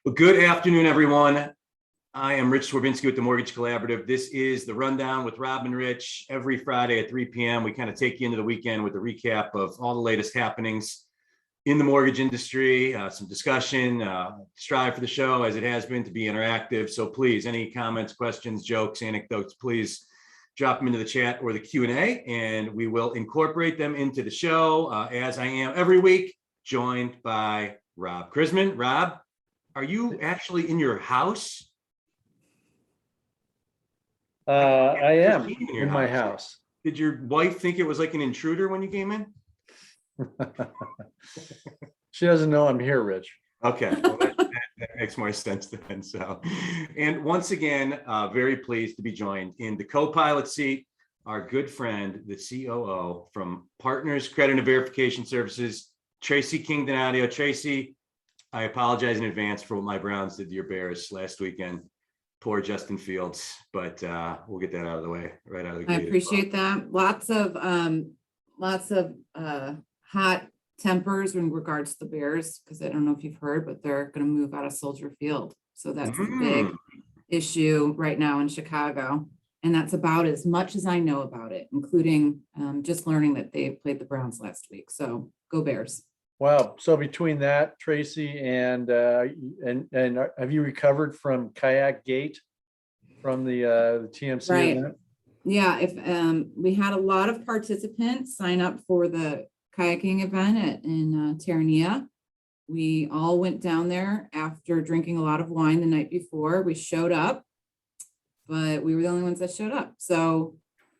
Well, good afternoon, everyone. I am Rich Swerbinsky with the Mortgage Collaborative. This is the Rundown with Rob and Rich. Every Friday at 3 p.m., we kind of take you into the weekend with a recap of all the latest happenings in the mortgage industry, some discussion, strive for the show as it has been to be interactive. So please, any comments, questions, jokes, anecdotes, please drop them into the chat or the Q&A, and we will incorporate them into the show as I am every week, joined by Rob Chrisman. Rob, are you actually in your house? I am in my house. Did your wife think it was like an intruder when you came in? She doesn't know I'm here, Rich. Okay, well, that makes more sense then. So, and once again, very pleased to be joined in the co-pilot seat, our good friend, the COO from Partners Credit and Verification Services, Tracy King Donadio. Tracy, I apologize in advance for what my Browns did to your Bears last weekend. Poor Justin Fields, but we'll get that out of the way right out of the gate. I appreciate that. Lots of hot tempers in regards to the Bears, because I don't know if you've heard, but they're going to move out of Soldier Field. So that's a big issue right now in Chicago. And that's about as much as I know about it, including just learning that they played the Browns last week. So go Bears. Wow. So between that, Tracy, and have you recovered from Kayak Gate from the TMC Right. event? Yeah, if we had a lot of participants sign up for the kayaking event in Terranea. We all went down there after drinking a lot of wine the night before. We showed up, but we were the only ones that showed up. So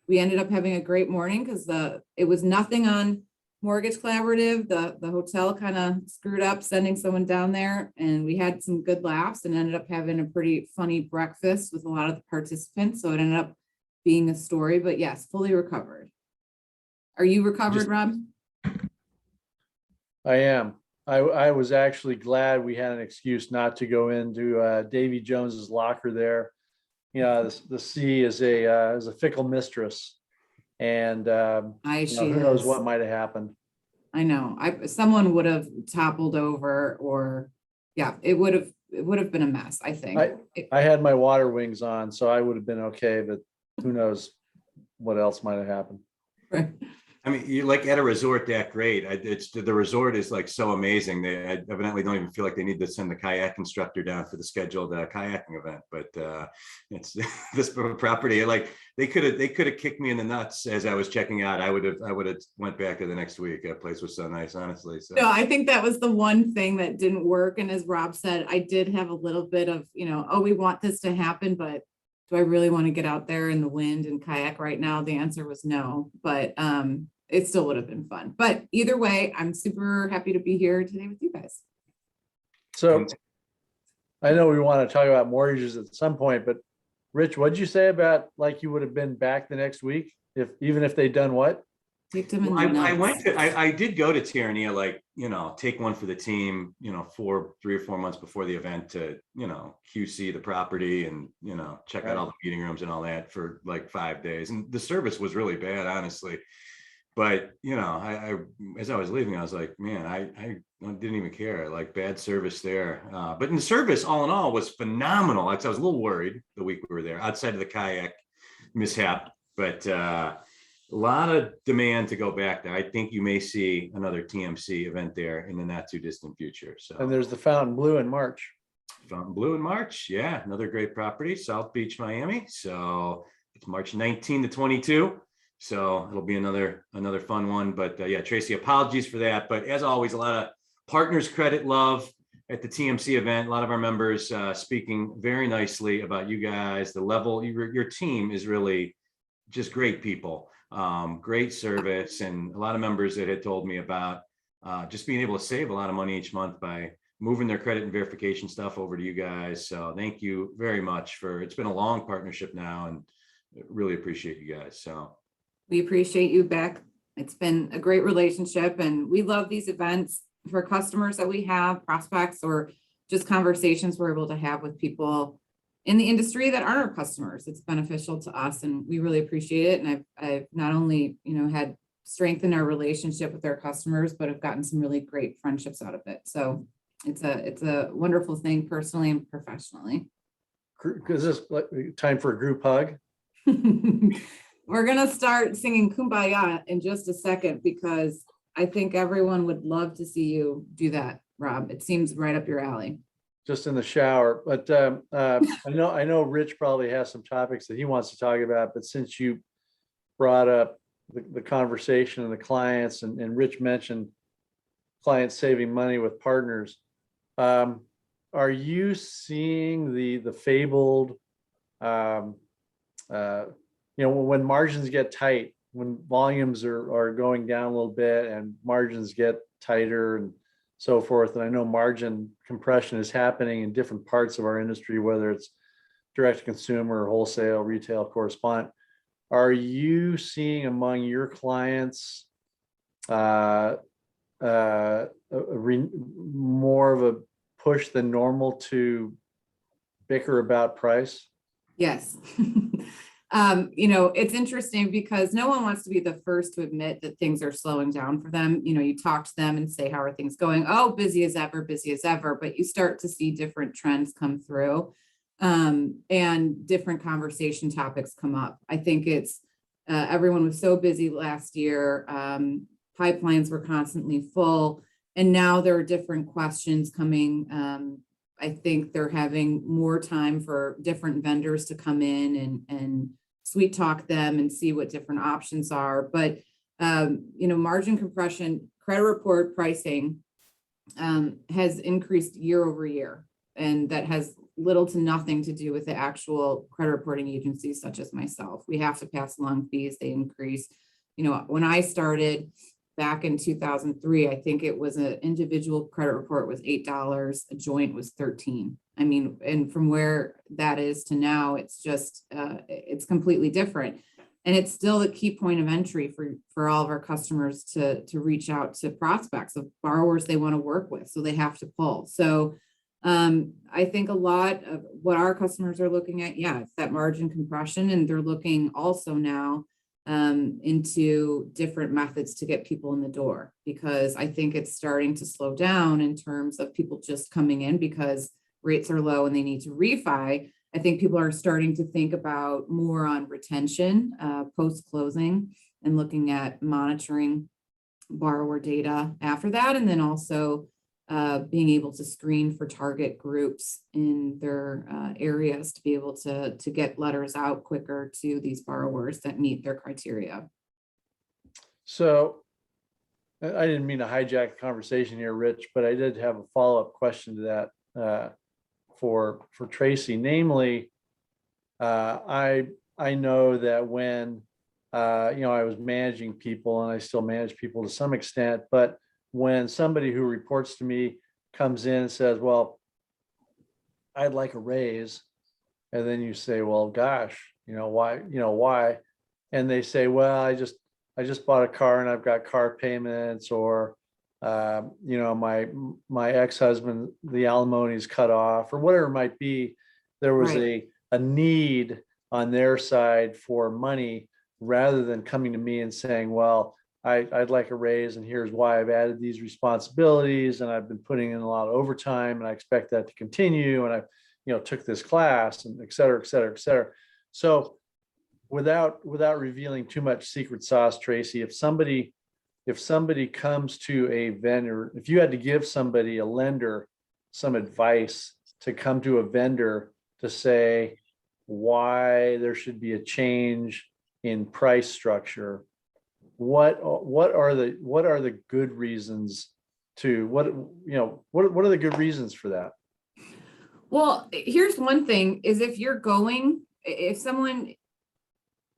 we ended up having a great morning because it was nothing on Mortgage Collaborative. The hotel kind of screwed up sending someone down there, and we had some good laughs and ended up having a pretty funny breakfast with a lot of the participants. So it ended up being a story, but yes, fully recovered. Are you recovered, Rob? I am. I was actually glad we had an excuse not to go into Davy Jones's locker there. You know, the sea is a fickle mistress, and who knows what might have happened. I know. Someone would have toppled over, or yeah, it would have been a mess, I think. I had my water wings on, so I would have been okay, but who knows what else might have happened. Right. I mean, you like at a resort that great. The resort is like so amazing. They evidently don't even feel like they need to send the kayak instructor down for the scheduled kayaking event. But it's this property. Like they could have kicked me in the nuts as I was checking out. I would have went back to the next week. That place was so nice, honestly. So no, I think that was the one thing that didn't work. And as Rob said, I did have a little bit of, oh, we want this to happen, but do I really want to get out there in the wind and kayak right now? The answer was no, but it still would have been fun. But either way, I'm super happy to be here today with you guys. So I know we want to talk about mortgages at some point, but Rich, what'd you say about like you would have been back the next week even if they'd done what? Taped them in the I did go to Terranea, like, take one for the team, 3 or 4 months before the event to, QC the property and, check out all the meeting rooms and all that for like 5 days. And the service was really bad, honestly. But, I as I was leaving, I was like, man, I didn't even care, like bad service there. But in the service, all in all, was phenomenal. I was a little worried the week we were there outside of the kayak mishap, but a lot of demand to go back there. I think you may see another TMC event there in the not too distant future. So, and there's the Fontainebleau in March. Fontainebleau in March. Yeah. Another great property, South Beach, Miami. So it's March 19 to 22. So it'll be another fun one. But yeah, Tracy, apologies for that. But as always, a lot of Partners Credit love at the TMC event. A lot of our members speaking very nicely about you guys. The level, your team is really just great people, great service, and a lot of members that had told me about just being able to save a lot of money each month by moving their credit and verification stuff over to you guys. So thank you very much it's been a long partnership now, and really appreciate you guys. So. We appreciate you, Beck. It's been a great relationship, and we love these events for customers that we have, prospects, or just conversations we're able to have with people in the industry that aren't our customers. It's beneficial to us, and we really appreciate it. And I've not only, had strengthened our relationship with our customers, but have gotten some really great friendships out of it. So It's a wonderful thing personally and professionally. Is this like time for a group hug? We're gonna start singing Kumbaya in just a second because I think everyone would love to see you do that, Rob. It seems right up your alley. Just in the shower, but I know Rich probably has some topics that he wants to talk about, but since you brought up the conversation and the clients and Rich mentioned clients saving money with partners. Are you seeing the fabled, when margins get tight, when volumes are going down a little bit and margins get tighter and so forth, and I know margin compression is happening in different parts of our industry, whether it's direct to consumer, wholesale, retail, correspondent. Are you seeing among your clients more of a push than normal to bicker about price? Yes. It's interesting because no one wants to be the first to admit that things are slowing down for them. You talk to them and say, how are things going? Oh, busy as ever, but you start to see different trends come through. And different conversation topics come up. I think it's everyone was so busy last year. Pipelines were constantly full, and now there are different questions coming. I think they're having more time for different vendors to come in and sweet talk them and see what different options are. But margin compression, credit report pricing has increased year over year, and that has little to nothing to do with the actual credit reporting agencies such as myself. We have to pass along fees, they increase. When I started back in 2003, I think it was an individual credit report was $8, a joint was $13. I mean, and from where that is to now, it's just, it's completely different. And it's still a key point of entry for all of our customers to reach out to prospects of borrowers they want to work with. So they have to pull. So I think a lot of what our customers are looking at, it's that margin compression, and they're looking also now into different methods to get people in the door, because I think it's starting to slow down in terms of people just coming in because rates are low and they need to refi. I think people are starting to think about more on retention post-closing and looking at monitoring borrower data after that, and then also being able to screen for target groups in their areas to be able to get letters out quicker to these borrowers that meet their criteria. So I didn't mean to hijack the conversation here, Rich, but I did have a follow-up question to that for Tracy. Namely, I know that when I was managing people, and I still manage people to some extent, but when somebody who reports to me comes in and says, well, I'd like a raise, and then you say, well, gosh, why? And they say, well, I just bought a car and I've got car payments, or my ex-husband, the alimony is cut off, or whatever it might be. There was Right. a need on their side for money, rather than coming to me and saying, well, I'd like a raise, and here's why I've added these responsibilities, and I've been putting in a lot of overtime, and I expect that to continue, and I took this class, and et cetera, et cetera, et cetera. So without revealing too much secret sauce, Tracy, if somebody comes to a vendor, if you had to give somebody, a lender, some advice to come to a vendor to say why there should be a change in price structure, what are the good reasons to what are the good reasons for that? Well, here's one thing is if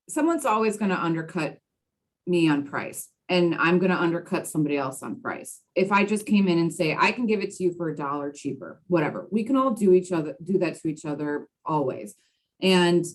someone's always going to undercut me on price, and I'm going to undercut somebody else on price. If I just came in and say, I can give it to you for $1 cheaper, whatever, we can all do that to each other always. And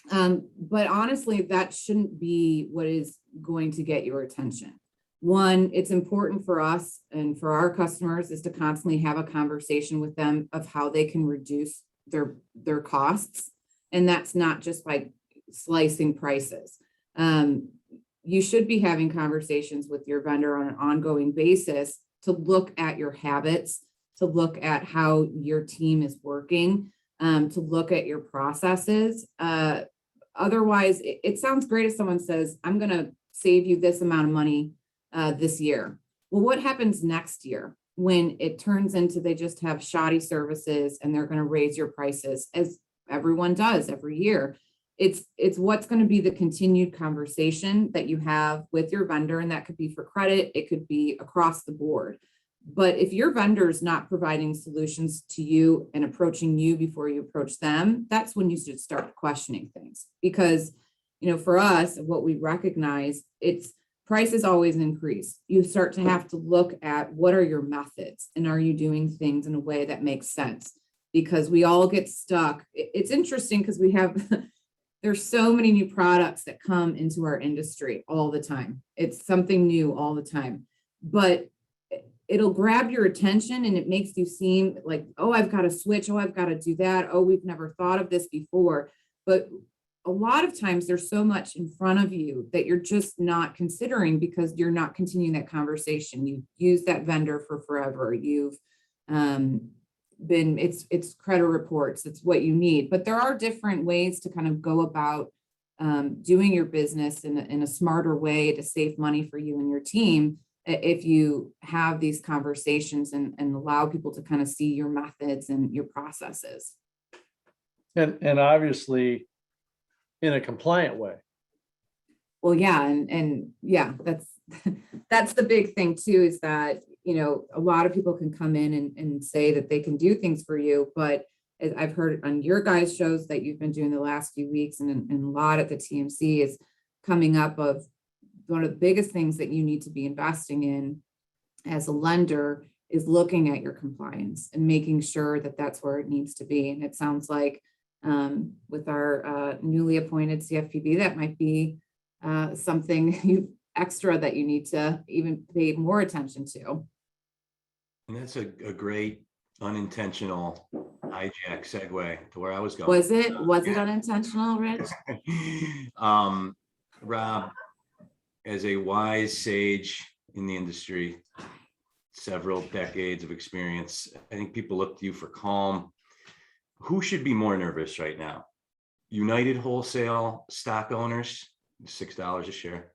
but honestly, that shouldn't be what is going to get your attention. One, it's important for us and for our customers is to constantly have a conversation with them of how they can reduce their costs. And that's not just by slicing prices. You should be having conversations with your vendor on an ongoing basis to look at your habits, to look at how your team is working, to look at your processes. Otherwise, it sounds great if someone says, I'm going to save you this amount of money this year. Well, what happens next year when it turns into they just have shoddy services and they're going to raise your prices, as everyone does every year? It's what's going to be the continued conversation that you have with your vendor, and that could be for credit, it could be across the board. But if your vendor is not providing solutions to you and approaching you before you approach them, that's when you should start questioning things. Because, for us, what we recognize, it's prices always increase. You start to have to look at what are your methods and are you doing things in a way that makes sense? Because we all get stuck. It's interesting because we have there's so many new products that come into our industry all the time. It's something new all the time, but it'll grab your attention and it makes you seem like, oh, I've got to switch. Oh, I've got to do that. Oh, we've never thought of this before. But a lot of times there's so much in front of you that you're just not considering because you're not continuing that conversation. You use that vendor for forever. You've it's credit reports, it's what you need. But there are different ways to kind of go about doing your business in a smarter way to save money for you and your team if you have these conversations and allow people to kind of see your methods and your processes. And obviously in a compliant way. Well, yeah, and yeah, that's the big thing too, is that, a lot of people can come in and say that they can do things for you, but as I've heard on your guys' shows that you've been doing the last few weeks and a lot at the TMC is coming up of one of the biggest things that you need to be investing in as a lender is looking at your compliance and making sure that that's where it needs to be. And it sounds like with our newly appointed CFPB, that might be something extra that you need to even pay more attention to. And that's a great unintentional hijack segue to where I was going. Was it unintentional, Rich? Rob, as a wise sage in the industry, several decades of experience, I think people look to you for calm. Who should be more nervous right now? United Wholesale stock owners, $6 a share,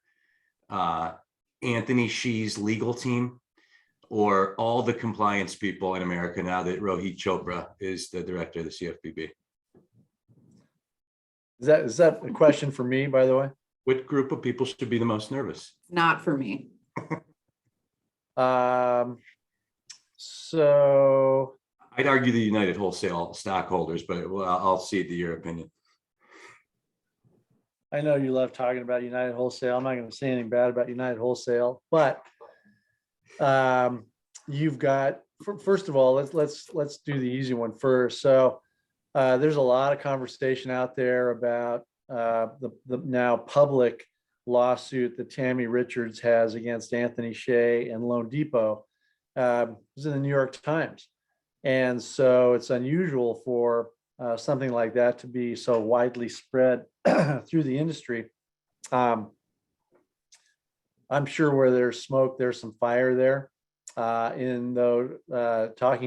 Anthony Shee's legal team, or all the compliance people in America now that Rohit Chopra is the director of the CFPB? Is that a question for me, by the way? What group of people should be the most nervous? Not for me. So I'd argue the United Wholesale stockholders, but I'll cede to your opinion. I know you love talking about United Wholesale. I'm not going to say anything bad about United Wholesale, but you've got, first of all, let's do the easy one first. So there's a lot of conversation out there about the now public lawsuit that Tammy Richards has against Anthony Shea and Loan Depot. It was in the New York Times. And so it's unusual for something like that to be so widely spread through the industry. I'm sure where there's smoke, there's some fire there. Talking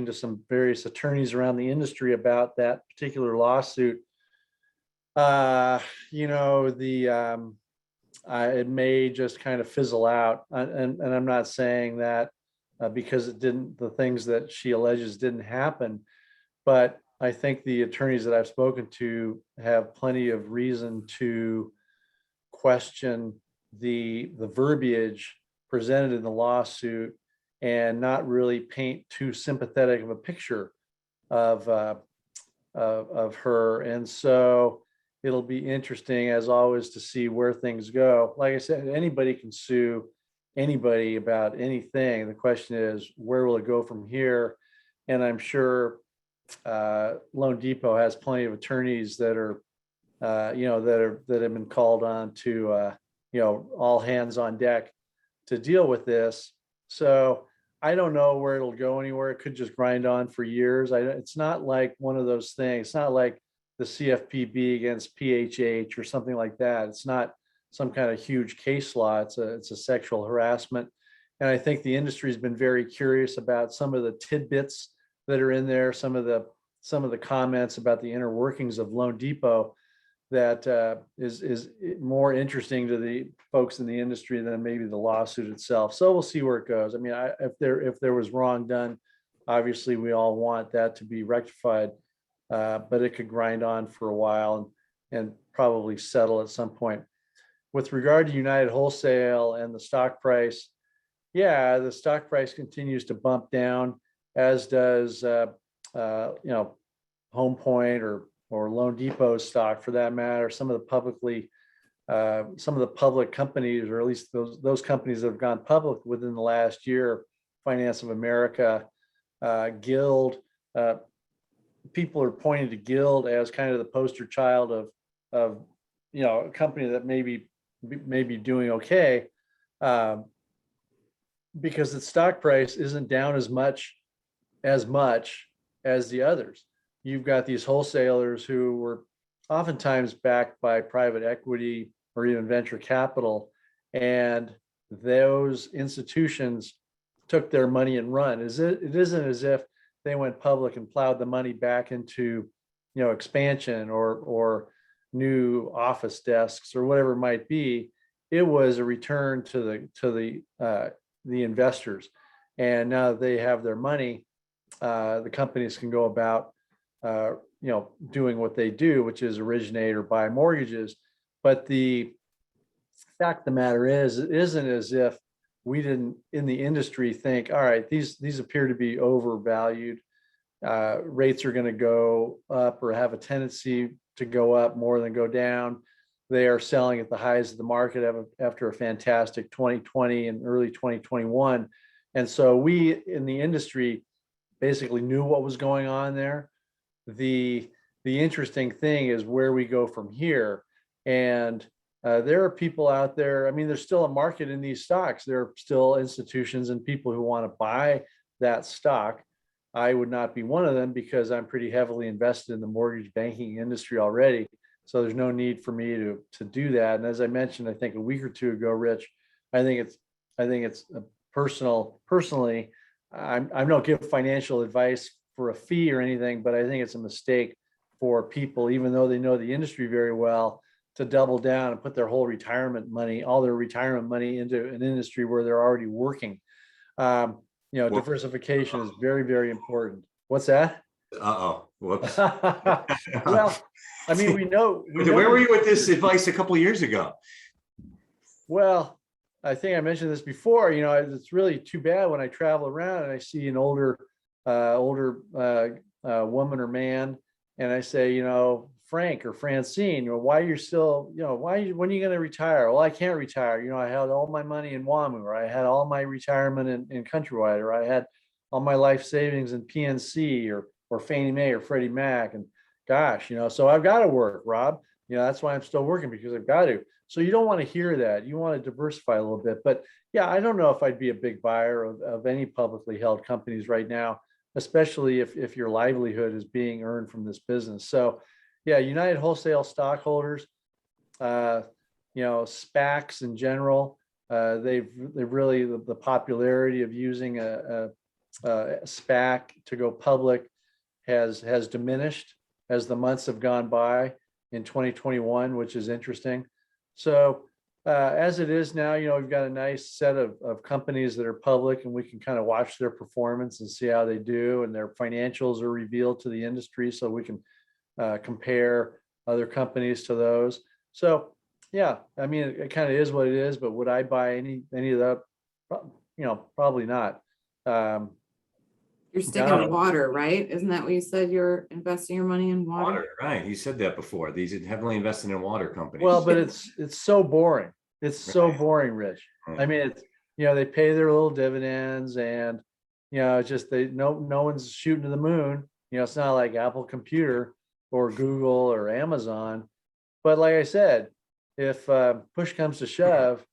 to some various attorneys around the industry about that particular lawsuit, it may just kind of fizzle out. And I'm not saying that because the things that she alleges didn't happen, but I think the attorneys that I've spoken to have plenty of reason to question the verbiage presented in the lawsuit and not really paint too sympathetic of a picture of her. And so it'll be interesting, as always, to see where things go. Like I said, anybody can sue anybody about anything. The question is, where will it go from here? And I'm sure Loan Depot has plenty of attorneys that are, that have been called on to, all hands on deck to deal with this. So I don't know where it'll go anywhere. It could just grind on for years. It's not like one of those things. It's not like the CFPB against PHH or something like that. It's not some kind of huge case law. It's a sexual harassment. And I think the industry has been very curious about some of the tidbits that are in there, some of the comments about the inner workings of Loan Depot that is more interesting to the folks in the industry than maybe the lawsuit itself. So we'll see where it goes. I mean, if there was wrong done, obviously we all want that to be rectified, but it could grind on for a while and probably settle at some point. With regard to United Wholesale and the stock price, yeah, the stock price continues to bump down, as does Home Point or Loan Depot stock for that matter. Some of the public companies, or at least those companies that have gone public within the last year, Finance of America, Guild, people are pointing to Guild as kind of the poster child of a company that maybe doing okay, because its stock price isn't down as much as the others. You've got these wholesalers who were oftentimes backed by private equity or even venture capital, and those institutions took their money and run. It isn't as if they went public and plowed the money back into expansion or new office desks or whatever it might be. It was a return to the investors, and now that they have their money, the companies can go about doing what they do, which is originate or buy mortgages. But the fact of the matter is, it isn't as if we didn't in the industry think, all right, these appear to be overvalued. Rates are going to go up or have a tendency to go up more than go down. They are selling at the highs of the market after a fantastic 2020 and early 2021. And so we in the industry basically knew what was going on there. The interesting thing is where we go from here. And there are people out there. I mean, there's still a market in these stocks. There are still institutions and people who want to buy that stock. I would not be one of them because I'm pretty heavily invested in the mortgage banking industry already. So there's no need for me to do that. And as I mentioned, I think a week or two ago, Rich, I think it's personally, I don't give financial advice for a fee or anything, but I think it's a mistake for people, even though they know the industry very well, to double down and put their whole retirement money, all their retirement money into an industry where they're already working. Diversification is very, very important. What's that? Whoops. Well, I mean, we know. Where were you with this advice a couple of years ago? Well, I think I mentioned this before. It's really too bad when I travel around and I see an older woman or man, and I say, Frank or Francine, why you're still, when are you going to retire? Well, I can't retire. I had all my money in WAMU, or I had all my retirement in Countrywide, or I had all my life savings in PNC or Fannie Mae or Freddie Mac. And gosh, so I've got to work, Rob. That's why I'm still working, because I've got to. So you don't want to hear that. You want to diversify a little bit. But yeah, I don't know if I'd be a big buyer of any publicly held companies right now, especially if your livelihood is being earned from this business. So yeah, United Wholesale stockholders, SPACs in general, they've really, the popularity of using a SPAC to go public has diminished as the months have gone by in 2021, which is interesting. So as it is now, we've got a nice set of companies that are public, and we can kind of watch their performance and see how they do, and their financials are revealed to the industry, so we can compare other companies to those. So yeah, I mean, it kind of is what it is, but would I buy any of that? Probably not. You're sticking to water, right? Isn't that what you said? You're investing your money in water? Water, right? You said that before. These are heavily invested in water companies. Well, but it's so boring. It's so Right. boring, Rich. I mean, it's they pay their little dividends, and it's just no one's shooting to the moon. It's not like Apple Computer or Google or Amazon. But like I said, if push comes to shove,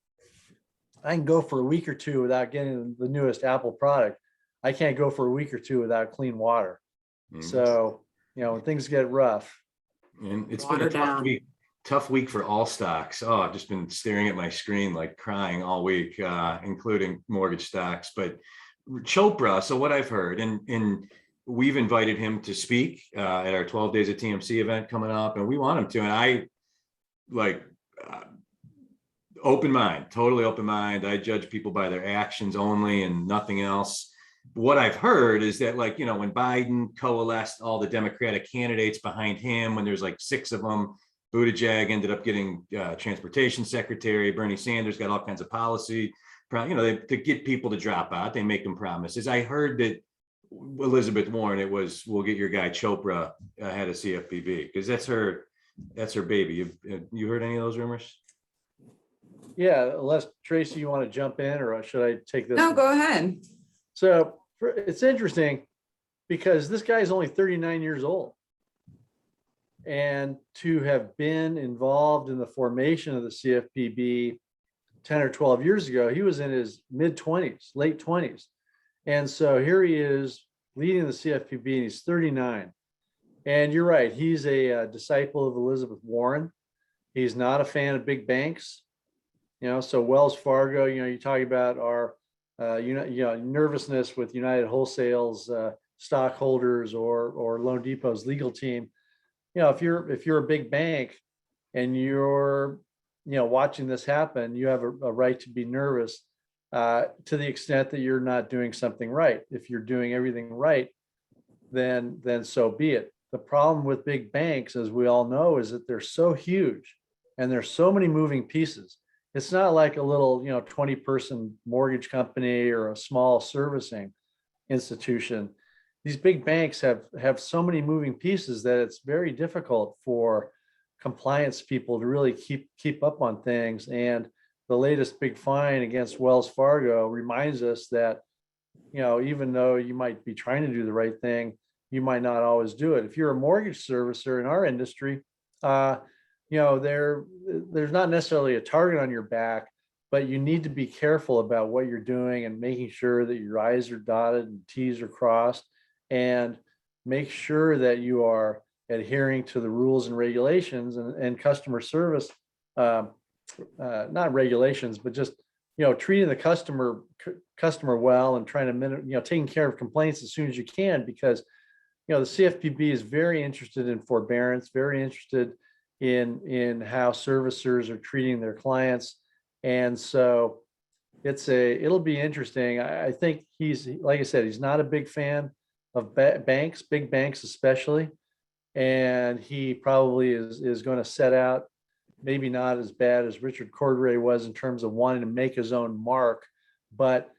I can go for a week or two without getting the newest Apple product. I can't go for a week or two without clean water. So, when things get rough. And it's Water been a down. tough week for all stocks. Oh, I've just been staring at my screen like crying all week, including mortgage stocks. But Chopra, so what I've heard, and we've invited him to speak at our 12 Days of TMC event coming up, and we want him to. And I like open mind, totally open mind. I judge people by their actions only and nothing else. What I've heard is that, like, when Biden coalesced all the Democratic candidates behind him, when there's like 6 of them, Buttigieg ended up getting transportation secretary. Bernie Sanders got all kinds of policy, to get people to drop out. They make them promises. I heard that Elizabeth Warren, it was, we'll get your guy Chopra ahead of CFPB, because that's her baby. You heard any of those rumors? Yeah, unless Tracy, you want to jump in, or should I take this? No, go ahead. So it's interesting because this guy is only 39 years old. And to have been involved in the formation of the CFPB 10 or 12 years ago, he was in his mid-20s, late 20s. And so here he is leading the CFPB, and he's 39. And you're right, he's a disciple of Elizabeth Warren. He's not a fan of big banks. So Wells Fargo, you talk about our nervousness with United Wholesale's stockholders or Loan Depot's legal team. If you're a big bank and you're watching this happen, you have a right to be nervous to the extent that you're not doing something right. If you're doing everything right, then so be it. The problem with big banks, as we all know, is that they're so huge and there's so many moving pieces. It's not like a little 20-person mortgage company or a small servicing institution. These big banks have so many moving pieces that it's very difficult for compliance people to really keep up on things. And the latest big fine against Wells Fargo reminds us that, even though you might be trying to do the right thing, you might not always do it. If you're a mortgage servicer in our industry, there's not necessarily a target on your back, but you need to be careful about what you're doing and making sure that your I's are dotted and T's are crossed, and make sure that you are adhering to the rules and regulations and customer service, not regulations, but just, treating the customer well and trying to, taking care of complaints as soon as you can, because, the CFPB is very interested in forbearance, very interested in how servicers are treating their clients. And so it'll be interesting. I think he's, like I said, he's not a big fan of banks, big banks especially. And he probably is going to set out, maybe not as bad as Richard Cordray was in terms of wanting to make his own mark, but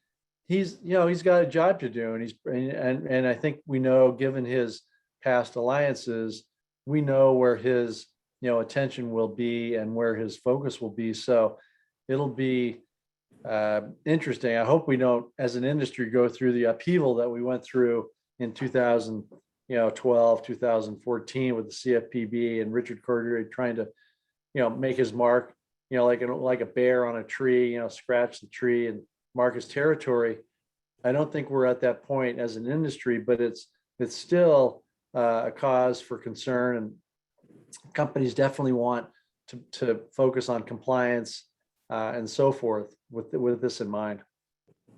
he's got a job to do. And I think we know, given his past alliances, we know where his attention will be and where his focus will be. So it'll be interesting. I hope we don't, as an industry, go through the upheaval that we went through in 2012, 2014 with the CFPB and Richard Cordray trying to, make his mark, like a bear on a tree, scratch the tree and mark his territory. I don't think we're at that point as an industry, but it's still a cause for concern, and companies definitely want to focus on compliance and so forth with this in mind.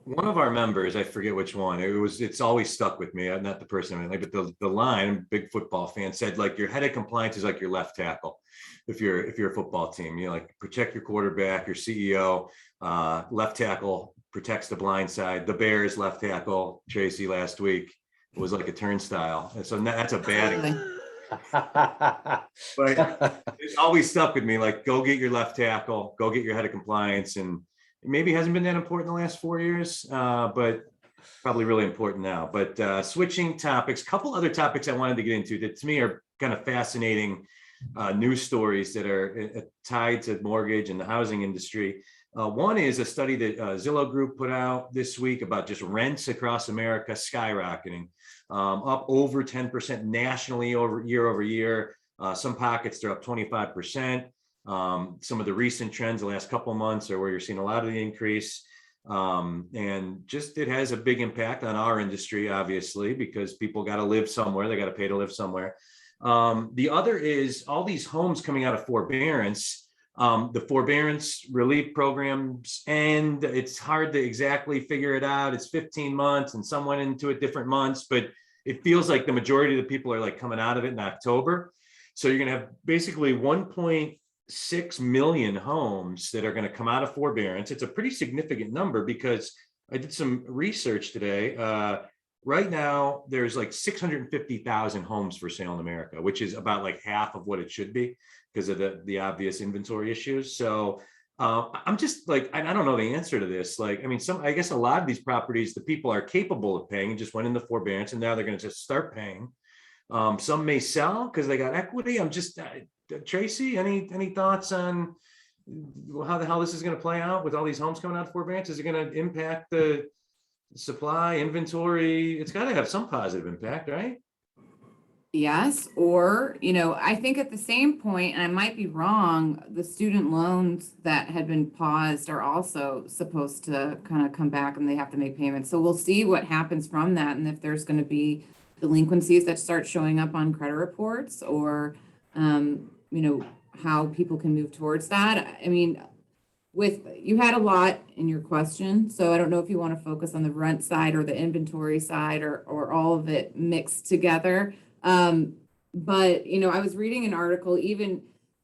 One of our members, I forget which one, it's always stuck with me. I'm not the person, but the line, big football fan, said, like, your head of compliance is like your left tackle. If you're a football team, like, protect your quarterback, your CEO, left tackle protects the blind side. The Bears left tackle, Tracy, last week, was like a turnstile. And so that's a bad but it's always stuck with me, like, go get your left tackle, go get your head of compliance. And it maybe hasn't been that important the last 4 years, but probably really important now. But switching topics, couple other topics I wanted to get into that to me are kind of fascinating news stories that are tied to mortgage and the housing industry. One is a study that Zillow Group put out this week about just rents across America skyrocketing, up over 10% nationally year over year. Some pockets they're up 25%. Some of the recent trends the last couple of months are where you're seeing a lot of the increase. And just it has a big impact on our industry, obviously, because people got to live somewhere. They got to pay to live somewhere. The other is all these homes coming out of forbearance. The forbearance relief programs, and it's hard to exactly figure it out. It's 15 months and some went into it different months, but it feels like the majority of the people are like coming out of it in October. So you're gonna have basically 1.6 million homes that are gonna come out of forbearance. It's a pretty significant number because I did some research today. Right now, there's like 650,000 homes for sale in America, which is about like half of what it should be because of the obvious inventory issues. So I'm just like, I don't know the answer to this. Like, I mean, I guess a lot of these properties, the people are capable of paying and just went into forbearance and now they're going to just start paying. Some may sell because they got equity. I'm just, Tracy, any thoughts on how the hell this is going to play out with all these homes coming out of forbearance? Is it going to impact the supply, inventory? It's got to have some positive impact, right? Yes, or, I think at the same point, and I might be wrong, the student loans that had been paused are also supposed to kind of come back and they have to make payments. So we'll see what happens from that and if there's going to be delinquencies that start showing up on credit reports or, how people can move towards that. I mean, you had a lot in your question, so I don't know if you want to focus on the rent side or the inventory side or all of it mixed together. But, I was reading an article, even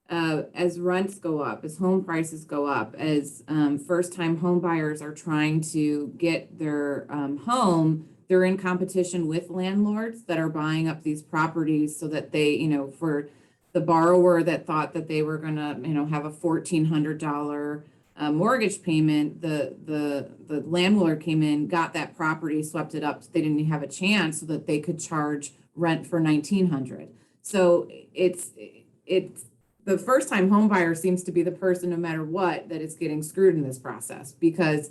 as rents go up, as home prices go up, as first-time home buyers are trying to get their home, they're in competition with landlords that are buying up these properties so that they, for the borrower that thought that they were going to, have a $1,400 mortgage payment, the landlord came in, got that property, swept it up. So they didn't have a chance so that they could charge rent for $1,900. So it's the first time home buyer seems to be the person, no matter what, that is getting screwed in this process, because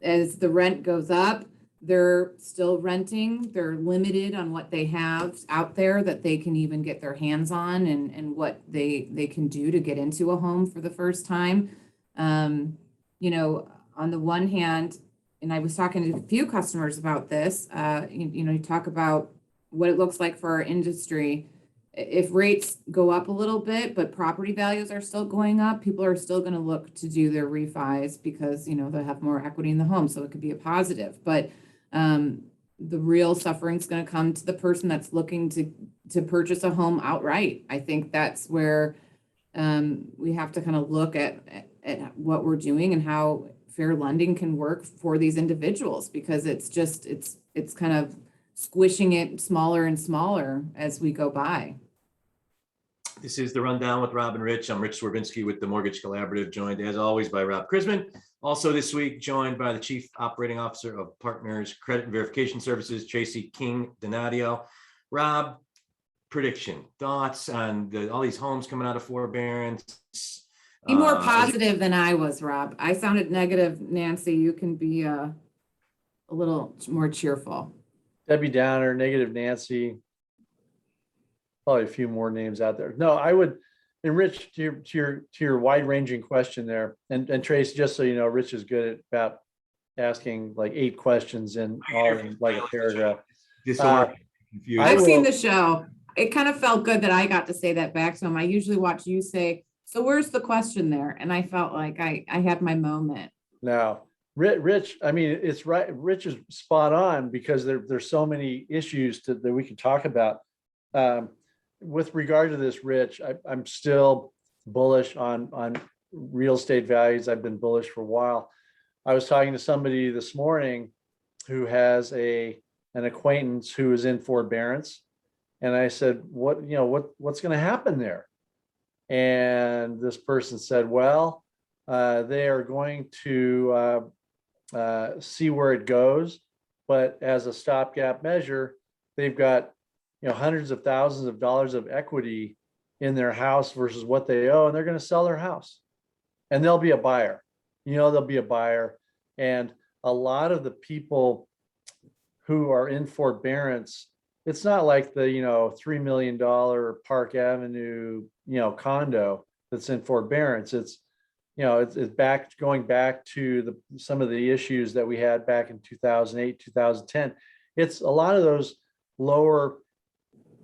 as the rent goes up, they're still renting. They're limited on what they have out there that they can even get their hands on and what they can do to get into a home for the first time. On the one hand, and I was talking to a few customers about this, you talk about what it looks like for our industry. If rates go up a little bit, but property values are still going up, people are still going to look to do their refis because, they'll have more equity in the home. So it could be a positive, but the real suffering is going to come to the person that's looking to purchase a home outright. I think that's where we have to kind of look at what we're doing and how fair lending can work for these individuals, because it's kind of squishing it smaller and smaller as we go by. This is the Rundown with Rob and Rich. I'm Rich Swerbinsky with the Mortgage Collaborative, joined as always by Rob Krisman. Also this week, joined by the Chief Operating Officer of Partners Credit and Verification Services, Tracy King Donadio. Rob, prediction, thoughts on all these homes coming out of forbearance? Be more positive than I was, Rob. I sounded negative. Nancy, you can be a little more cheerful. Debbie Downer, negative Nancy, probably a few more names out there. No, I would, and Rich, to your wide ranging question there, and Trace, just so you know, Rich is good at about asking like 8 questions in like a paragraph. I've seen the show. It kind of felt good that I got to say that back to him. I usually watch you say, so where's the question there? And I felt like I had my moment. No, Rich, I mean, it's right. Rich is spot on because there's so many issues that we can talk about. With regard to this, Rich, I'm still bullish on real estate values. I've been bullish for a while. I was talking to somebody this morning who has an acquaintance who is in forbearance. And I said, what's going to happen there? And this person said, well, they are going to see where it goes. But as a stopgap measure, they've got hundreds of thousands of dollars of equity in their house versus what they owe, and they're going to sell their house. And they'll be a buyer. They'll be a buyer. And a lot of the people who are in forbearance, it's not like the $3 million Park Avenue condo that's in forbearance. It's going back to some of the issues that we had back in 2008, 2010. It's a lot of those lower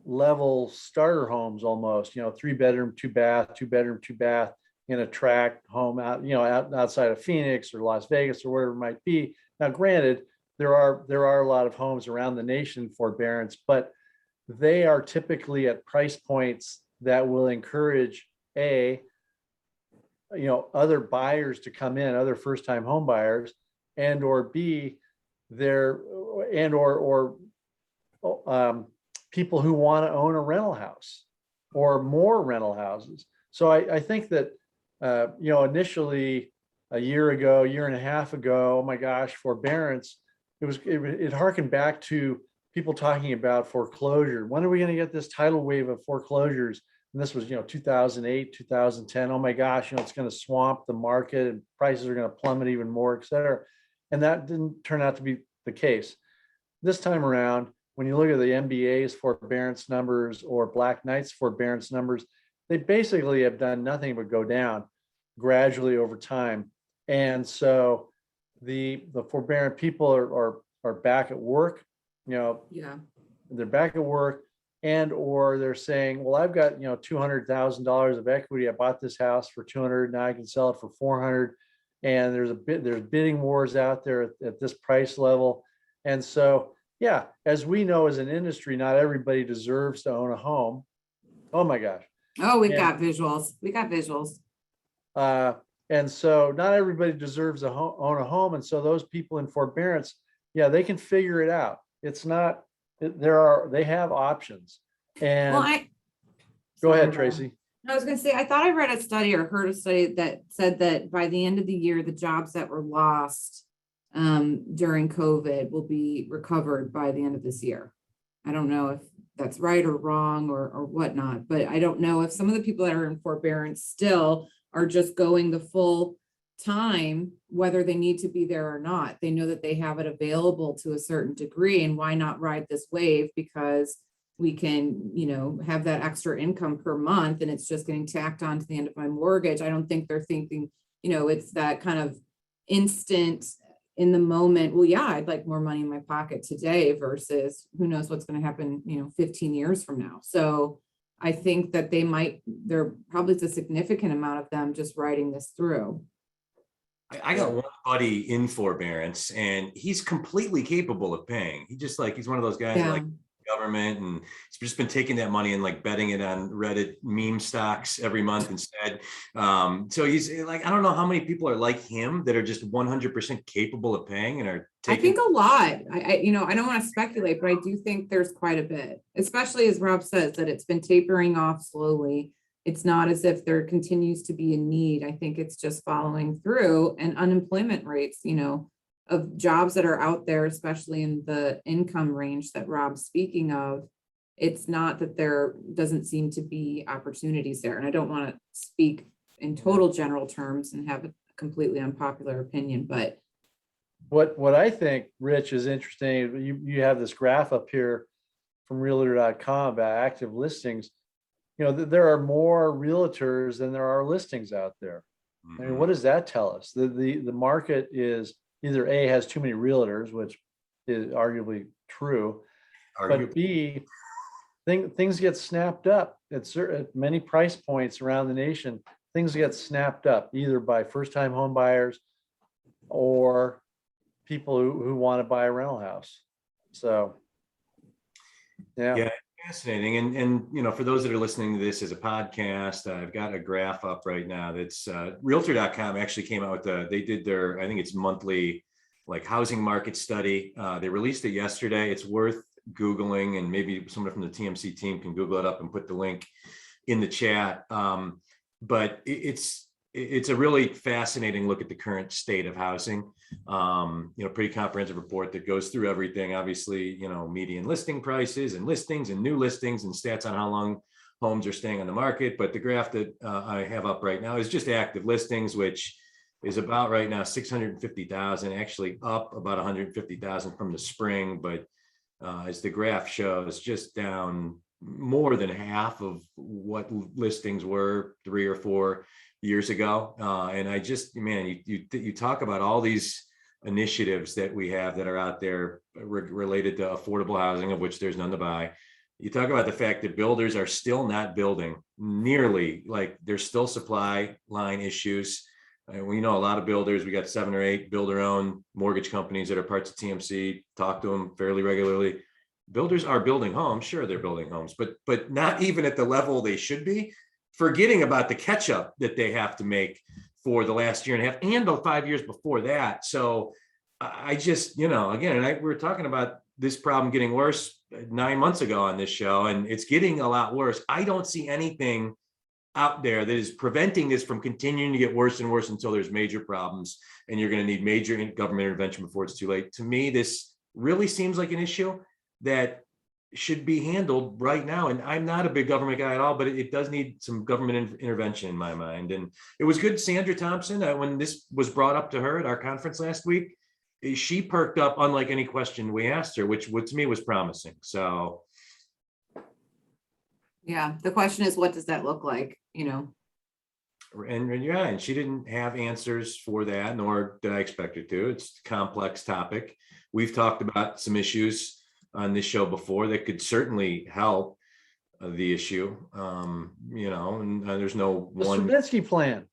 level starter homes, almost 3-bedroom, 2-bath, 2-bedroom, 2-bath in a tract home out outside of Phoenix or Las Vegas or wherever it might be. Now, granted, there are a lot of homes around the nation in forbearance, but they are typically at price points that will encourage other buyers to come in, other first-time home buyers, and or B, there and or people who want to own a rental house or more rental houses. So I think that initially a year and a half ago, oh my gosh, forbearance, it harkened back to people talking about foreclosure. When are we going to get this tidal wave of foreclosures? And this was 2008, 2010. Oh my gosh, it's going to swamp the market and prices are going to plummet even more, et cetera. And that didn't turn out to be the case. This time around, when you look at the MBA's forbearance numbers or Black Knight's forbearance numbers, they basically have done nothing but go down gradually over time. And so the forbearance people are back at work, Yeah. they're back at work, and or they're saying, well, I've got $200,000 of equity. I bought this house for 200, now I can sell it for 400. And there's bidding wars out there at this price level. And so, yeah, as we know as an industry, not everybody deserves to own a home. Oh my gosh. Oh, we Yeah. got visuals. We got visuals. And so not everybody deserves own a home. And so those people in forbearance, yeah, they can figure it out. It's not, they have options. And Well, go ahead, Sorry, Laura. Tracy. I was going to say, I thought I read a study or heard a study that said that by the end of the year, the jobs that were lost during COVID will be recovered by the end of this year. I don't know if that's right or wrong or whatnot, but I don't know if some of the people that are in forbearance still are just going the full time, whether they need to be there or not. They know that they have it available to a certain degree, and why not ride this wave? Because we can, have that extra income per month and it's just getting tacked on to the end of my mortgage. I don't think they're thinking, it's that kind of instant in the moment. Well, yeah, I'd like more money in my pocket today versus who knows what's going to happen, 15 years from now. So I think that there probably is a significant amount of them just riding this through. I got one buddy in forbearance and he's completely capable of paying. He's one of those guys that like government, and he's just been taking that money and like betting it on Reddit meme stocks every month instead. So he's like, I don't know how many people are like him that are just 100% capable of paying and are taking. I think a lot. I don't want to speculate, but I do think there's quite a bit, especially as Rob says, that it's been tapering off slowly. It's not as if there continues to be a need. I think it's just following through, and unemployment rates, of jobs that are out there, especially in the income range that Rob's speaking of, it's not that there doesn't seem to be opportunities there. And I don't want to speak in total general terms and have a completely unpopular opinion, but What I think, Rich, is interesting, you have this graph up here from realtor.com about active listings. There are more realtors than there are listings out there. I mean, what does that tell us? The market is either A, has too many realtors, which is arguably true, but B, things get snapped up at many price points around the nation. Things get snapped up either by first-time home buyers or people who want to buy a rental house. So, yeah. Fascinating. And for those that are listening to this as a podcast, I've got a graph up right now that's realtor.com actually came out with they did their, I think it's monthly like housing market study. They released it yesterday. It's worth Googling, and maybe someone from the TMC team can Google it up and put the link in the chat. But it's a really fascinating look at the current state of housing. Pretty comprehensive report that goes through everything. Obviously, median listing prices and listings and new listings and stats on how long homes are staying on the market. But the graph that I have up right now is just active listings, which is about right now 650,000, actually up about 150,000 from the spring. But as the graph shows, just down more than half of what listings were 3 or 4 years ago. And I just, man, you talk about all these initiatives that we have that are out there related to affordable housing, of which there's none to buy. You talk about the fact that builders are still not building nearly, like there's still supply line issues. We know a lot of builders. We got 7 or 8 builder-owned mortgage companies that are parts of TMC. Talk to them fairly regularly. Builders are building homes. Sure, they're building homes, but not even at the level they should be. Forgetting about the catch-up that they have to make for the last year and a half and the 5 years before that. So I just, again, we were talking about this problem getting worse 9 months ago on this show, and it's getting a lot worse. I don't see anything out there that is preventing this from continuing to get worse and worse until there's major problems and you're going to need major government intervention before it's too late. To me, this really seems like an issue that should be handled right now. And I'm not a big government guy at all, but it does need some government intervention in my mind. And it was good. Sandra Thompson, when this was brought up to her at our conference last week, she perked up unlike any question we asked her, which to me was promising. So Yeah, the question is, what does that look like, and she didn't have answers for that, nor did I expect her to. It's a complex topic. We've talked about some issues on this show before that could certainly help the issue. And there's no The one. Stravinsky plan.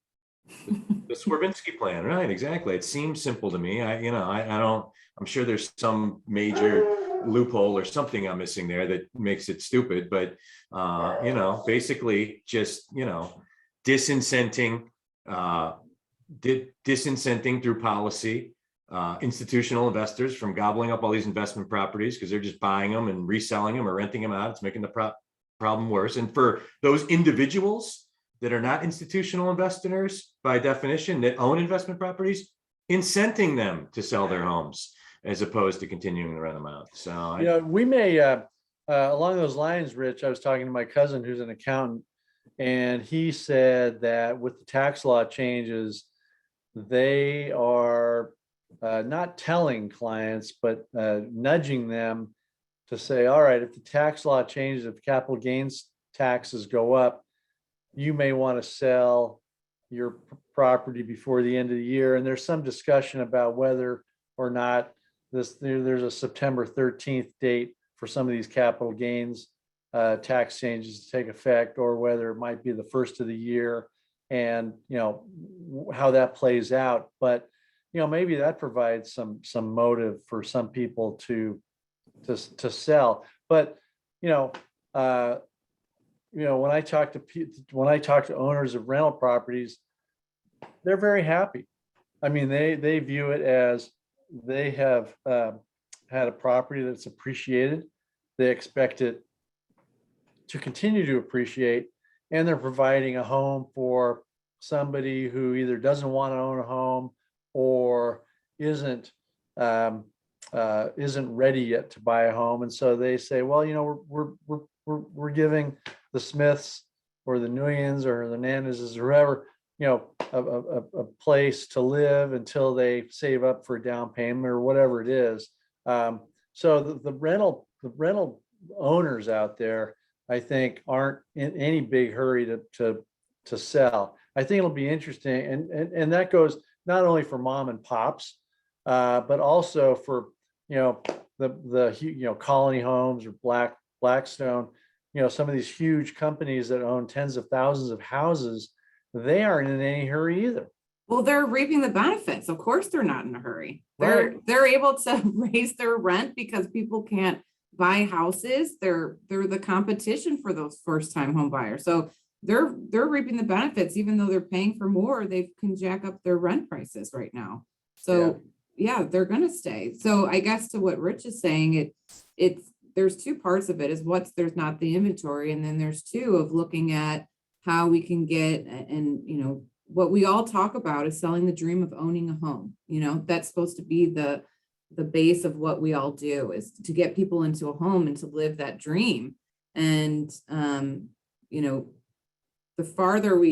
The Swerbinsky plan, right? Exactly. It seems simple to me. I don't. I'm sure there's some major loophole or something I'm missing there that makes it stupid. But basically, just disincenting, disincenting through policy, institutional investors from gobbling up all these investment properties because they're just buying them and reselling them or renting them out. It's making the problem worse. And for those individuals that are not institutional investors by definition, that own investment properties, incenting them to sell their homes as opposed to continuing to rent them out. So we may along those lines, Rich, I was talking to my cousin who's an accountant, and he said that with the tax law changes, they are not telling clients, but nudging them to say, all right, if the tax law changes, if capital gains taxes go up, you may want to sell your property before the end of the year. And there's some discussion about whether or not there's a September 13th date for some of these capital gains tax changes to take effect, or whether it might be the first of the year, and how that plays out. But maybe that provides some motive for some people to sell. But when I talk to owners of rental properties, they're very happy. I mean, they view it as they have had a property that's appreciated. They expect it to continue to appreciate, and they're providing a home for somebody who either doesn't want to own a home or isn't ready yet to buy a home. And so they say, well, we're giving the Smiths or the Nguyens or the Nanas or whoever, a place to live until they save up for a down payment or whatever it is. So the rental owners out there, I think, aren't in any big hurry to sell. I think it'll be interesting, and that goes not only for mom and pops, but also for the Colony Homes or Blackstone. Some of these huge companies that own tens of thousands of houses, they aren't in any hurry either. Well, they're reaping the benefits. Of course, they're not in a hurry. Right. They're able to raise their rent because people can't buy houses. They're the competition for those first-time home buyers. So they're reaping the benefits, even though they're paying for more. They can jack up their rent prices right now. So yeah, they're going to stay. So I guess to what Rich is saying, there's two parts of it. Is there's not the inventory, and then there's two of looking at how we can get, and what we all talk about is selling the dream of owning a home. That's supposed to be the base of what we all do, is to get people into a home and to live that dream. And the farther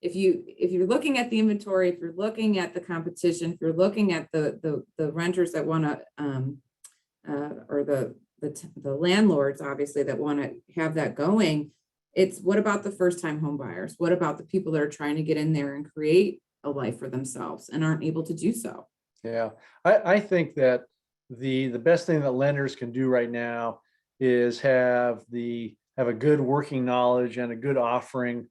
if you're looking at the inventory, if you're looking at the competition, if you're looking at the renters that want to or the landlords, obviously, that want to have that going, it's what about the first-time home buyers? What about the people that are trying to get in there and create a life for themselves and aren't able to do so? Yeah, I think that the best thing that lenders can do right now is have a good working knowledge and a good offering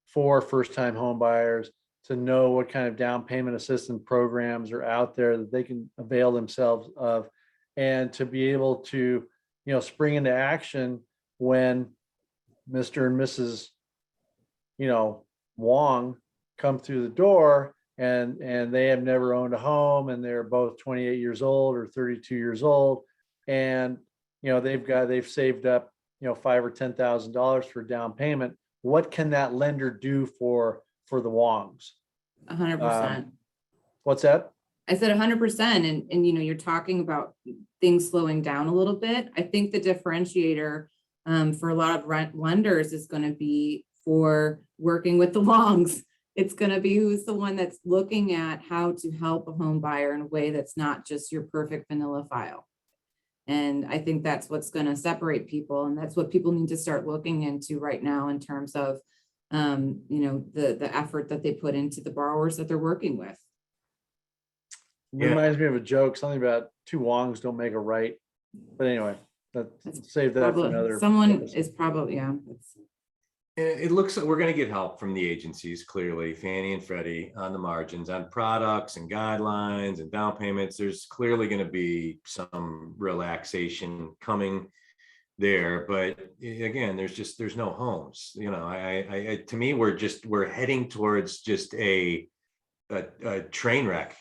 for first-time home buyers, to know what kind of down payment assistance programs are out there that they can avail themselves of, and to be able to, spring into action when Mr. and Mrs. Wong come through the door and they have never owned a home, and they're both 28 years old or 32 years old, and they've saved up $5,000 or $10,000 for down payment. What can that lender do for the Wongs? 100%. What's that? I said 100%. And you're talking about things slowing down a little bit. I think the differentiator for a lot of lenders is going to be for working with the Wongs. It's going to be who's the one that's looking at how to help a home buyer in a way that's not just your perfect vanilla file. And I think that's what's going to separate people. And that's what people need to start looking into right now in terms of, the effort that they put into the borrowers that they're working with. Yeah. Reminds me of a joke, something about two Wongs don't make a right. But anyway, That's save that for Probably, another. someone episode. is probably, yeah. It looks like we're going to get help from the agencies, clearly, Fannie and Freddie, on the margins, on products and guidelines and down payments. There's clearly going to be some relaxation coming there, but again, there's no homes. To me, we're heading towards just a train wreck.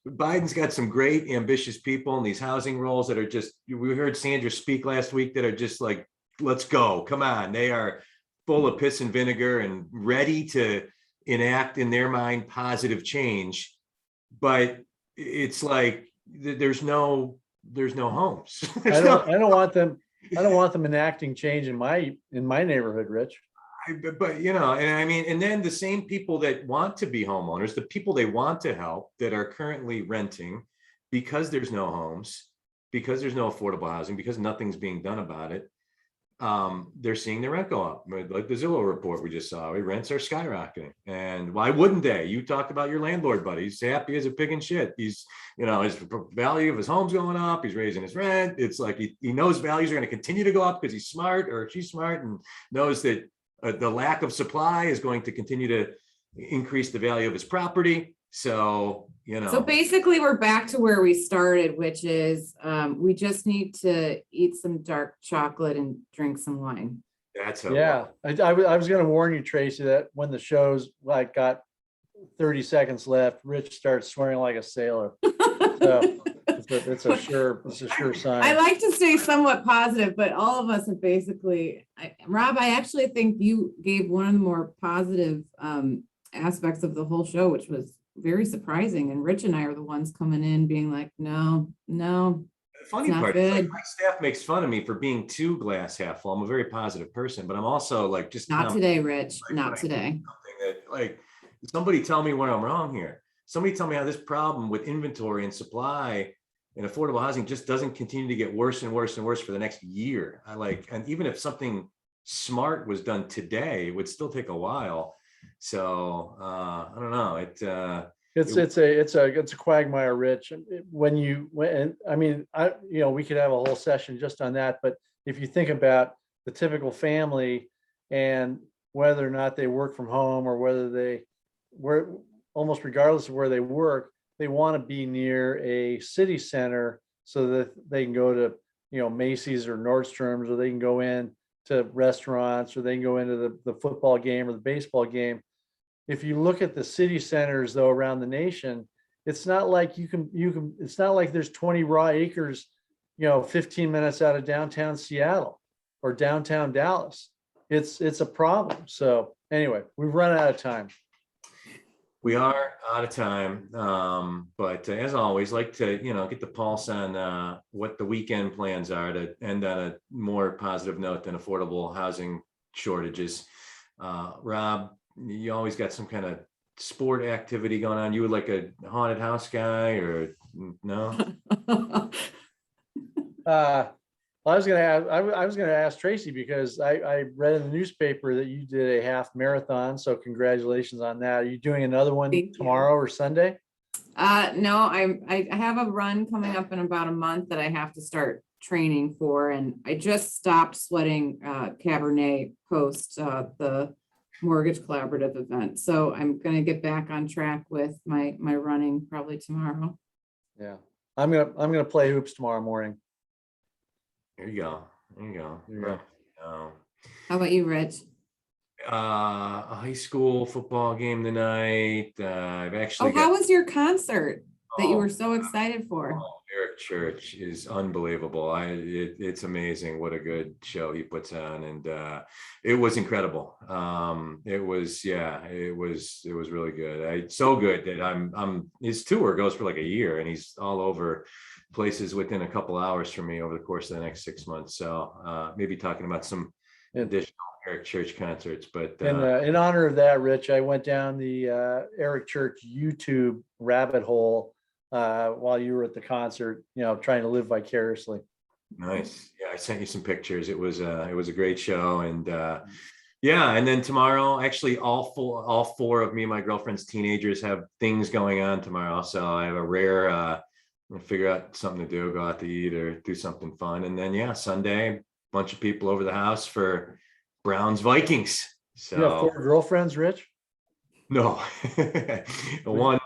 Biden's got some great ambitious people in these housing roles that are just, we heard Sandra speak last week, that are just like, let's go, come on. They are full of piss and vinegar and ready to enact in their mind positive change. But it's like, there's no homes. I don't want them enacting change in my neighborhood, Rich. But and then the same people that want to be homeowners, the people they want to help that are currently renting because there's no homes, because there's no affordable housing, because nothing's being done about it, they're seeing their rent go up. Like the Zillow report we just saw, rents are skyrocketing. And why wouldn't they? You talked about your landlord buddy. He's happy as a pig in shit. He's, his value of his home's going up. He's raising his rent. It's like he knows values are going to continue to go up because he's smart, or she's smart, and knows that the lack of supply is going to continue to increase the value of his property. So, So basically we're back to where we started, which is we just need to eat some dark chocolate and drink some wine. That's how. Yeah, I was going to warn you, Tracy, that when the show's got 30 seconds left, Rich starts swearing like a sailor. So it's a sure sign. I like to stay somewhat positive, but all of us have basically, Rob, I actually think you gave one of the more positive aspects of the whole show, which was very surprising. And Rich and I are the ones coming in being like, no. The funny not part is, good. my staff makes fun of me for being too glass half full. I'm a very positive person, but I'm also like, just Not today, Rich, like, not like, today. something that, somebody tell me where I'm wrong here. Somebody tell me how this problem with inventory and supply and affordable housing just doesn't continue to get worse and worse and worse for the next year. And even if something smart was done today, it would still take a while. So I don't know. It's a quagmire, Rich. We could have a whole session just on that. But if you think about the typical family and whether or not they work from home, or whether they work, almost regardless of where they work, they want to be near a city center so that they can go to, Macy's or Nordstrom's, or they can go in to restaurants, or they can go into the football game or the baseball game. If you look at the city centers though around the nation, it's not like it's not like there's 20 raw acres, 15 minutes out of downtown Seattle or downtown Dallas. It's a problem. So anyway, we've run out of time. We are out of time, but as always, like to get the pulse on what the weekend plans are, to end on a more positive note than affordable housing shortages. Rob, you always got some kind of sport activity going on. You were like a haunted house guy, or no? I was gonna ask Tracy, because I read in the newspaper that you did a half marathon. So congratulations on that. Are you doing another one tomorrow or Sunday? No, I have a run coming up in about a month that I have to start training for, and I just stopped sweating Cabernet post the Mortgage Collaborative event. So I'm gonna get back on track with my running probably tomorrow. Yeah. I'm gonna play hoops tomorrow morning. There you go. There you go. There you go. Oh. How about you, Rich? A high school football game tonight. I've actually Oh, how was your concert that you Oh, were so excited for? Eric Church is unbelievable. It's amazing what a good show he puts on, and it was incredible. It was really good. So good that I'm his tour goes for like a year, and he's all over places within a couple hours from me over the course of the next 6 months. So maybe talking about some additional Eric Church concerts, but In honor of that, Rich, I went down the Eric Church YouTube rabbit hole while you were at the concert, trying to live vicariously. nice. Yeah, I sent you some pictures. It was a great show, and yeah, and then tomorrow, actually, all four of me and my girlfriend's teenagers have things going on tomorrow. So I have a rare figure out something to do, go out to eat or do something fun, and then yeah, Sunday, bunch of people over the house for Browns Vikings. You have So 4 girlfriends, Rich? no, one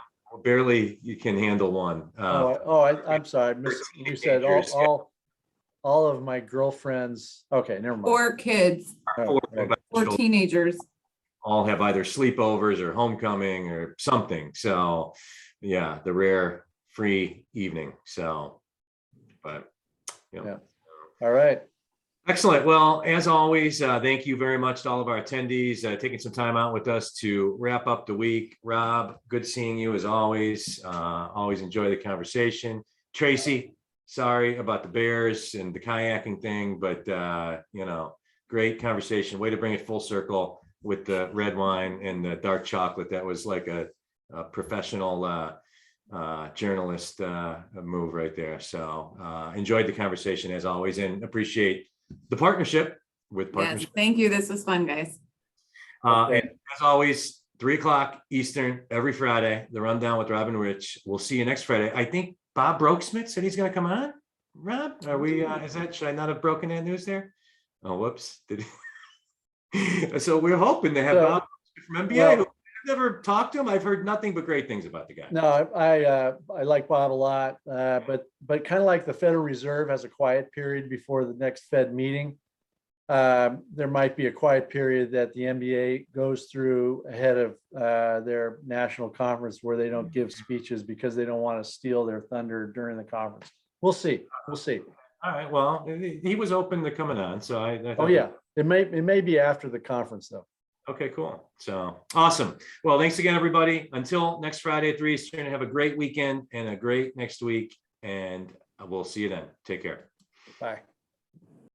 barely you can handle one. I'm sorry. You said teenagers, yeah. all of my girlfriends. Okay, never mind. 4 kids, Oh, Four okay. 4 teenagers. all have either sleepovers or homecoming or something. So yeah, the rare free evening. So, but Yeah. All right. excellent. Well, as always, thank you very much to all of our attendees taking some time out with us to wrap up the week. Rob, good seeing you as always. Always enjoy the conversation. Tracy, sorry about the Bears and the kayaking thing, but great conversation. Way to bring it full circle with the red wine and the dark chocolate. That was like a professional journalist move right there. So enjoyed the conversation as always, and appreciate the partnership with Yes, partnership. thank you. This was fun, guys. Okay. And as always, 3:00 Eastern every Friday, the rundown with Rob and Rich. We'll see you next Friday. I think Bob Brokesmith said he's going to come on. Rob, are we? Should I not have broken that news there? Oh, whoops! So we're hoping to have So, Bob from NBA. well- I've never talked to him. I've heard nothing but great things about the guy. No, I like Bob a lot, but kind of like the Federal Reserve has a quiet period before the next Fed meeting. There might be a quiet period that the NBA goes through ahead of their national conference where they don't give speeches because they don't want to steal their thunder during the conference. We'll see. We'll see. All right. Well, he was open to coming on, so I Oh thought- yeah, it may be after the conference though. Okay, cool. So awesome. Well, thanks again, everybody. Until next Friday at 3 Eastern, have a great weekend and a great next week. And we'll see you then. Take care. Bye.